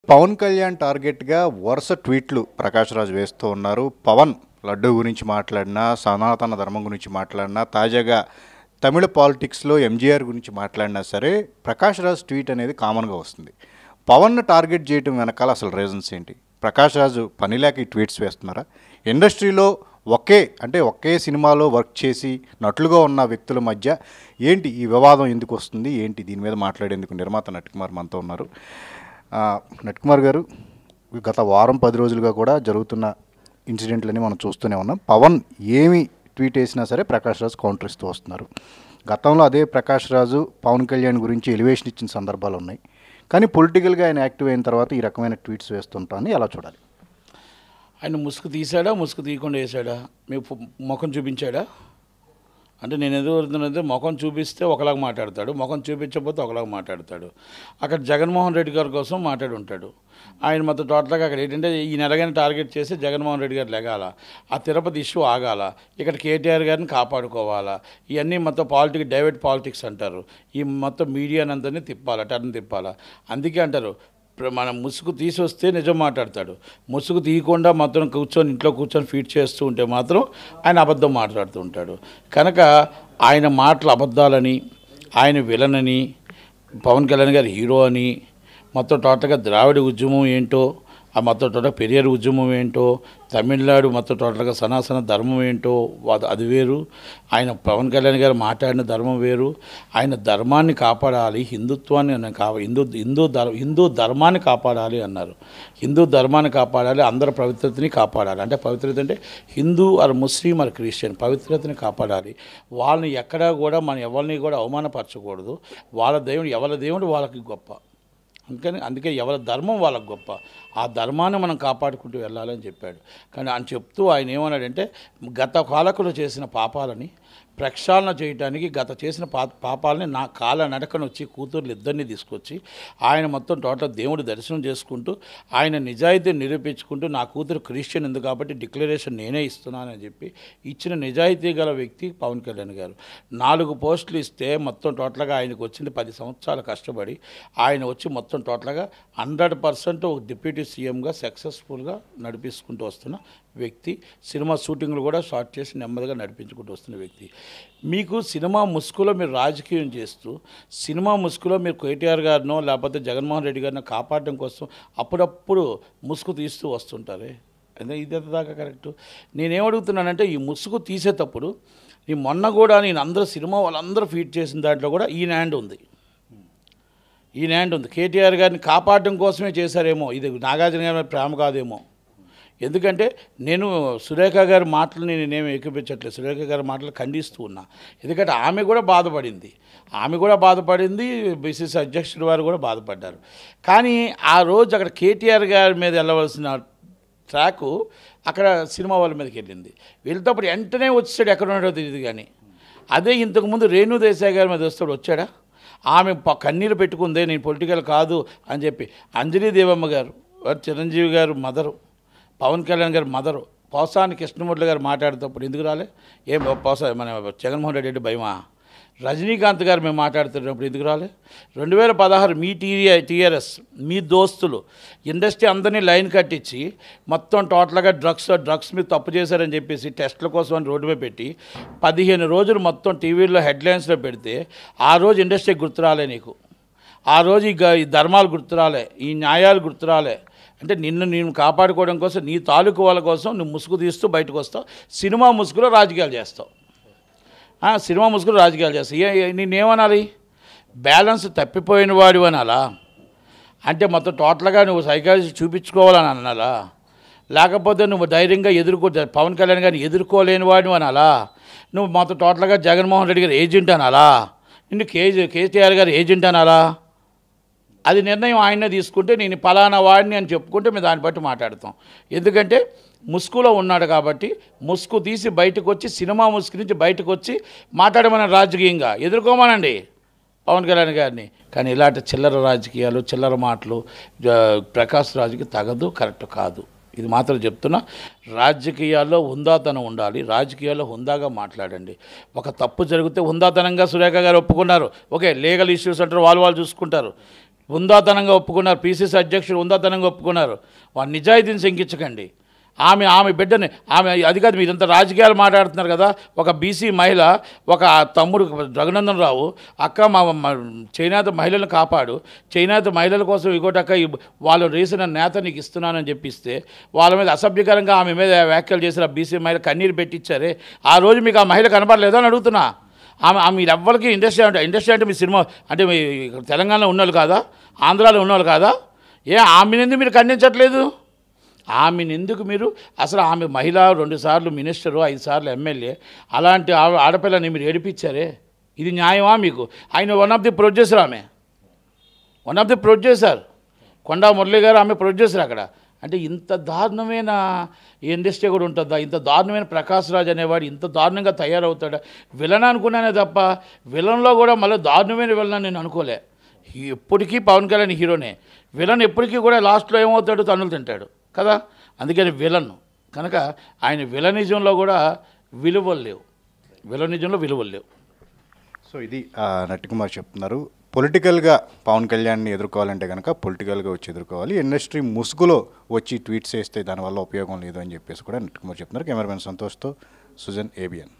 పవన్ కళ్యాణ్ టార్గెట్గా వరుస ట్వీట్లు ప్రకాష్ రాజ్ వేస్తూ ఉన్నారు. పవన్ లడ్డు గురించి మాట్లాడినా, సనాతన ధర్మం గురించి మాట్లాడినా, తాజాగా తమిళ పాలిటిక్స్లో ఎంజీఆర్ గురించి మాట్లాడినా సరే ప్రకాష్ రాజ్ ట్వీట్ అనేది కామన్గా వస్తుంది. పవన్ను టార్గెట్ చేయడం వెనకాల అసలు రీజన్స్ ఏంటి? ప్రకాష్ రాజు పని లేక ఈ ట్వీట్స్ వేస్తున్నారా? ఇండస్ట్రీలో ఒకే సినిమాలో వర్క్ చేసి నటులుగా ఉన్న వ్యక్తుల మధ్య ఏంటి ఈ వివాదం ఎందుకు వస్తుంది, ఏంటి దీని మీద మాట్లాడేందుకు నిర్మాత నట్కుమార్ మనతో ఉన్నారు. నట్కుమార్ గారు, గత వారం 10 రోజులుగా కూడా జరుగుతున్న ఇన్సిడెంట్లని మనం చూస్తూనే ఉన్నాం. పవన్ ఏమి ట్వీట్ వేసినా సరే ప్రకాష్ రాజు కౌంటర్ ఇస్తూ వస్తున్నారు. గతంలో అదే ప్రకాష్ రాజు పవన్ కళ్యాణ్ గురించి ఎలివేషన్ ఇచ్చిన సందర్భాలు ఉన్నాయి. కానీ పొలిటికల్గా ఆయన యాక్టివ్ అయిన తర్వాత ఈ రకమైన ట్వీట్స్ వేస్తుంటాన్ని ఎలా చూడాలి? ఆయన ముసుగు తీసాడా, ముసుగు తీయకుండా వేసాడా? మీకు ముఖం చూపించాడా? అంటే నేను ఎదుగుతుందంటే ముఖం చూపిస్తే ఒకలాగా మాట్లాడతాడు, ముఖం చూపించకపోతే ఒకలాగా మాట్లాడతాడు. అక్కడ జగన్మోహన్ రెడ్డి గారి కోసం మాట్లాడి ఉంటాడు. ఆయన మొత్తం టోటల్గా అక్కడ ఏంటంటే ఈ నెలగానే టార్గెట్ చేసి జగన్మోహన్ రెడ్డి గారు లెగాల, ఆ తిరుపతి ఇష్యూ ఆగాల, ఇక్కడ కేటీఆర్ గారిని కాపాడుకోవాలా, ఇవన్నీ మొత్తం డైవర్ట్ పాలిటిక్స్ అంటారు. ఈ మొత్తం మీడియానంతని తిప్పాలా, టర్న్ తిప్పాలా. అందుకే అంటారు మనం ముసుగు తీసి వస్తే నిజం మాట్లాడతాడు, ముసుగు తీయకుండా మొత్తం ఇంట్లో కూర్చొని ఫీడ్ చేస్తూ ఉంటే మాత్రం ఆయన అబద్ధం మాట్లాడుతూ ఉంటాడు. కనుక ఆయన మాటలు అబద్ధాలని, ఆయన విలనని, పవన్ కళ్యాణ్ గారు హీరో అని, మొత్తం టోటల్గా ద్రావిడ ఉద్యమం ఏంటో, ఆ మొత్తం టోటల్ పెరియార్ ఉద్యమం ఏంటో, తమిళనాడు మొత్తం టోటల్గా సనాతన ధర్మం ఏంటో అది వేరు, ఆయన పవన్ కళ్యాణ్ గారు మాట్లాడిన ధర్మం వేరు. ఆయన ధర్మాన్ని కాపాడాలి, హిందుత్వాన్ని హిందూ ధర్మాన్ని కాపాడాలి అన్నారు. హిందూ ధర్మాన్ని కాపాడాలి, అందరి పవిత్రతని కాపాడాలి. అంటే పవిత్రత అంటే Hindu or Muslim or Christian, పవిత్రతని కాపాడాలి. వాళ్ళని ఎక్కడా కూడా మనం ఎవరిని కూడా అవమానపరచకూడదు. వాళ్ళ దేవుడు, ఎవరి దేవుడు వాళ్ళకి గొప్ప, అందుకే ఎవరి ధర్మం వాళ్ళకు గొప్ప, ఆ ధర్మాన్ని మనం కాపాడుకుంటూ వెళ్ళాలని చెప్పాడు. కానీ ఆయన చెప్తూ ఆయన ఏమన్నాడంటే గత కాలకులు చేసిన పాపాలని ప్రక్షాళన చేయడానికి గత చేసిన పాపాలని నా కాల నడకను వచ్చి కూతుర్లు ఇద్దరిని తీసుకొచ్చి ఆయన మొత్తం టోటల్ దేవుడి దర్శనం చేసుకుంటూ ఆయన నిజాయితీని నిరూపించుకుంటూ నా కూతురు క్రిస్టియన్ ఉంది కాబట్టి డిక్లరేషన్ నేనే ఇస్తున్నానని చెప్పి ఇచ్చిన నిజాయితీ గల వ్యక్తి పవన్ కళ్యాణ్ గారు. 4 పోస్టులు ఇస్తే మొత్తం టోటల్గా ఆయనకు వచ్చింది 10 సంవత్సరాలు కష్టపడి ఆయన వచ్చి మొత్తం టోటల్గా 100% ఒక డిప్యూటీ సీఎంగా సక్సెస్ఫుల్గా నడిపించుకుంటూ వస్తున్న వ్యక్తి. సినిమా షూటింగ్లు కూడా స్టార్ట్ చేసి నెమ్మదిగా నడిపించుకుంటూ వస్తున్న వ్యక్తి. మీకు సినిమా ముసుగులో మీరు రాజకీయం చేస్తూ సినిమా ముసుగులో మీరు కేటీఆర్ గారినో లేకపోతే జగన్మోహన్ రెడ్డి గారినో కాపాడడం కోసం అప్పుడప్పుడు ముసుగు తీస్తూ వస్తుంటారే, అదే ఇది దాకా కరెక్టు. నేనేమడుగుతున్నానంటే ఈ ముసుగు తీసేటప్పుడు మొన్న కూడా నేను సినిమా వాళ్ళందరూ ఫీడ్ చేసిన దాంట్లో కూడా ఈయన హ్యాండ్ ఉంది. కేటీఆర్ గారిని కాపాడడం కోసమే చేశారేమో, ఇది నాగార్జున గారి ప్రేమ కాదేమో. ఎందుకంటే నేను సురేఖ గారి మాటలని నేనేమి ఏకీపించట్లేదు, సురేఖ గారి మాటలు ఖండిస్తూ ఉన్నా. ఎందుకంటే ఆమె కూడా బాధపడింది, బీసీసీ అధ్యక్షుడు వారు కూడా బాధపడ్డారు. కానీ ఆ రోజు అక్కడ కేటీఆర్ గారి మీద వెళ్ళవలసిన ట్రాకు అక్కడ సినిమా వాళ్ళ మీదకి వెళ్ళింది. వెళ్తేప్పుడు వెంటనే వచ్చాడు, ఎక్కడ ఉన్నాడో తెలియదు. కానీ అదే ఇంతకుముందు రేణు దేశాయ్ గారి మీద వచ్చాడా? ఆమె కన్నీరు పెట్టుకుందే నేను పొలిటికల్ కాదు అని చెప్పి. అంజలి దేవమ్మ గారు, చిరంజీవి గారు మదరు, పవన్ కళ్యాణ్ గారు మదరు, పోసాని కృష్ణమూర్తి గారు మాట్లాడుతప్పుడు ఎందుకు రాలే? మన జగన్మోహన్ రెడ్డి భయమా? రజనీకాంత్ గారు మేము మాట్లాడుతున్నప్పుడు ఎందుకు రాలే? 2016 మీ టీఆర్ఎస్ మీ దోస్తులు ఇండస్ట్రీ అందరినీ లైన్ కట్టించి మొత్తం టోటల్గా డ్రగ్స్ మీద తప్పు చేశారని చెప్పేసి టెస్టుల కోసం అని రోడ్డు మీద పెట్టి 15 రోజులు మొత్తం టీవీలో హెడ్లైన్స్లో పెడితే ఆ రోజు ఇండస్ట్రీ గుర్తురాలే నీకు, ఆ రోజు ఈ ధర్మాలు గుర్తురాలే, ఈ న్యాయాలు గుర్తురాలే. అంటే నేను కాపాడుకోవడం కోసం నీ తాలూకు వాళ్ళ కోసం నువ్వు ముసుగు తీస్తూ బయటకు వస్తావు, సినిమా ముసుగులో రాజకీయాలు చేస్తావు. నేనేమనాలి? బ్యాలెన్స్ తప్పిపోయిన వాడు అనాలా? అంటే మొత్తం టోటల్గా నువ్వు సైకాలజిస్ట్ చూపించుకోవాలని అనాలా? లేకపోతే నువ్వు ధైర్యంగా పవన్ కళ్యాణ్ గారిని ఎదుర్కోలేని వాడు అనాలా? నువ్వు మొత్తం టోటల్గా జగన్మోహన్ రెడ్డి గారి ఏజెంట్ అనాలా? నిన్ను కేసీఆర్ గారి ఏజెంట్ అనాలా? అది నిర్ణయం ఆయనే తీసుకుంటే నేను పలానా వాడిని అని చెప్పుకుంటే మేము దాన్ని బట్టి మాట్లాడతాం. ఎందుకంటే ముసుగులో ఉన్నాడు కాబట్టి ముసుగు తీసి బయటకు వచ్చి సినిమా ముసుగు నుంచి బయటకు వచ్చి మాట్లాడమని రాజకీయంగా ఎదుర్కోమనండి పవన్ కళ్యాణ్ గారిని. కానీ ఇలాంటి చిల్లర రాజకీయాలు, చిల్లర మాటలు ప్రకాష్ రాజుకి తగదు, కరెక్ట్ కాదు. ఇది మాత్రం చెప్తున్నా. రాజకీయాల్లో హుందాతనం ఉండాలి, రాజకీయాల్లో హుందాగా మాట్లాడండి. ఒక తప్పు జరిగితే హుందాతనంగా సురేఖ గారు ఒప్పుకున్నారు, ఓకే లీగల్ ఇష్యూస్ అంటారు, వాళ్ళు చూసుకుంటారు. ఉందాతనంగా ఒప్పుకున్నారు, పిసిసి అధ్యక్షుడు ఉందాతనంగా ఒప్పుకున్నారు. వారి నిజాయితీని శంకించకండి. ఆమె బిడ్డని అది కాదు, మీరంతా రాజకీయాలు మాట్లాడుతున్నారు కదా. ఒక బీసీ మహిళ, ఒక తమ్ముడు రఘునందన్ రావు, అక్క మా చేనేత మహిళలను కాపాడు, చేనేత మహిళల కోసం ఇంకోటక్క వాళ్ళు రేసిన నేత నీకు ఇస్తున్నానని చెప్పిస్తే వాళ్ళ మీద అసభ్యకరంగా ఆమె మీద వ్యాఖ్యలు చేసిన బీసీ మహిళ కన్నీరు పెట్టించారే, ఆ రోజు మీకు ఆ మహిళ కనబడలేదా అని అడుగుతున్నా. మీరు ఎవ్వరికి ఇండస్ట్రీ అంటే మీ సినిమా అంటే మీ తెలంగాణలో ఉన్నోళ్ళు కాదా, ఆంధ్రాలో ఉన్నోళ్ళు కాదా? ఆమెనెందుకు మీరు ఖండించట్లేదు? ఆమెనెందుకు మీరు అసలు ఆమె మహిళ 2 సార్లు మినిస్టరు, 5 సార్లు ఎమ్మెల్యే, అలాంటి ఆడపిల్లని మీరు ఏడిపించారే, ఇది న్యాయమా మీకు? ఆయన వన్ ఆఫ్ ది ప్రొడ్యూసర్ కొండా మురళి గారు, ఆమె ప్రొడ్యూసర్ అక్కడ. అంటే ఇంత దారుణమైన ఇండస్ట్రీ కూడా ఉంటుందా? ఇంత దారుణమైన ప్రకాష్ రాజ్ అనేవాడు ఇంత దారుణంగా తయారవుతాడా? విలన్ అనుకున్నానే తప్ప విలన్లో కూడా మళ్ళీ దారుణమైన విలన్ నేను అనుకోలే. ఎప్పటికీ పవన్ కళ్యాణ్ హీరోనే, విలన్ ఎప్పటికీ కూడా లాస్ట్లో ఏమవుతాడు, తన్నులు తింటాడు కదా. అందుకని విలన్ కనుక ఆయన విలనిజంలో కూడా విలువలు లేవు. సో ఇది నట్టికుమార్ చెప్తున్నారు. పొలిటికల్గా పవన్ కళ్యాణ్ని ఎదుర్కోవాలంటే కనుక పొలిటికల్గా వచ్చి ఎదుర్కోవాలి, ఇండస్ట్రీ ముసుగులో వచ్చి ట్వీట్స్ చేస్తే దానివల్ల ఉపయోగం లేదు అని చెప్పేసి కూడా నట్టికుమార్ చెప్తున్నారు. కెమెరామెన్ సంతోష్తో సుజన్, ABN.